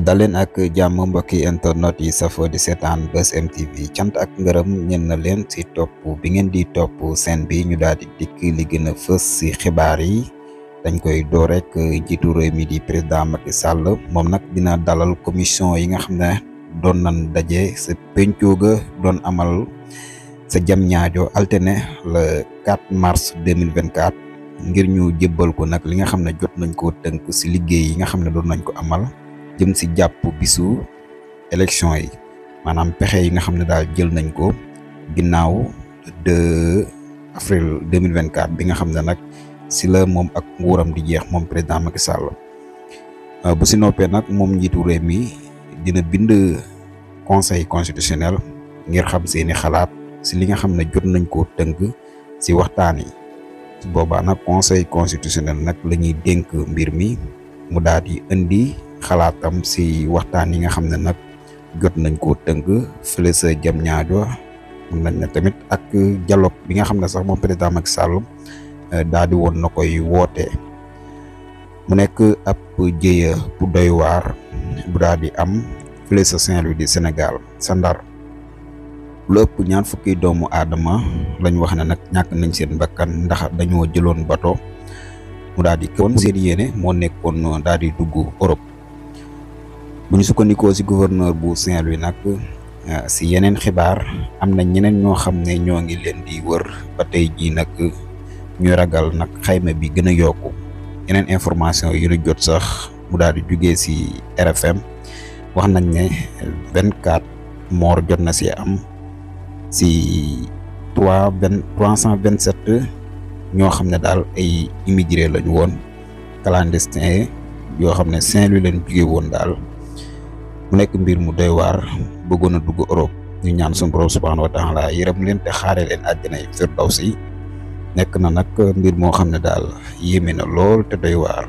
daleen ak jàmm mbokki internet yi safo di seetaan Buzz M TV cant ak ngërëm ñen na leen ci topp bi ngeen di topp seen bi ñu daal di dikk li gën a fës ci xibaar yi dañ koy door rek njiitu réew mi di président Macky Sall moom nag dina dalal commission yi nga xam ne doon nañ daje sa penco ga doon amal sa Diamniadio altine le 4 mars 2024 ngir ñu jébbal ko nag li nga xam ne jot nañ koo tënk ci liggéey yi nga xam ne doon nañ ko amal jëm ci jàpp bisu élection yi maanaam pexe yi nga xam ne daal jël nañ ko ginnaaw 2 avril 2024 bi nga xam ne nag ci la moom ak nguuram di jeex moom président Macky Sall bu ci noppee nag moom njiitu réew mi dina bind conseil constitutionnel ngir xam seeni xalaat ci li nga xam ne jot nañ koo tënk ci waxtaan yi ci boobaa nag conseil constitutionnel nag la ñuy dénk mbir mi mu daal di indi xalaatam ci waxtaan yi nga xam ne nag jot nañ koo tënk fële sa Diamniadio mën nañ ne tamit ak dialogue bi nga xam ne sax moom président Macky Sall daal di woon na koy woote mu nekk ab jéya bu doy waar bu daal di am fële sa Saint-Louis di Sénégal sa Ndar lu ëpp ñaar fukki doomu aadama lañ wax ne nag ñàkk nañ seen bakkan ndax dañoo jëloon bato mu daal di kon seen yéene moo nekkoon daal di dugg Europe. bu ñu sukkandikoo ci gouverneur bu Saint-Louis nag ci yeneen xibaar am na ñeneen ñoo xam ne ñoo ngi leen di wër ba tey jii nag ñu ragal nag xayma bi gën a yokku yeneen information yu ñu jot sax mu daal di jugee ci RFM wax nañ ne 24 morts jot na ci am ci 327 ñoo xam ne daal ay immigré lañu woon clandestin yoo xam ne Saint-Louis leen jugee woon daal. mu nekk mbir mu doy waar bëggoon a dugg Europe ñu ñaan suñu borom subhanahu wa taala yërëm leen te xaare leen àjjana yi firdawsi nekk na nag mbir moo xam ne daal yéeme na lool te doy waar.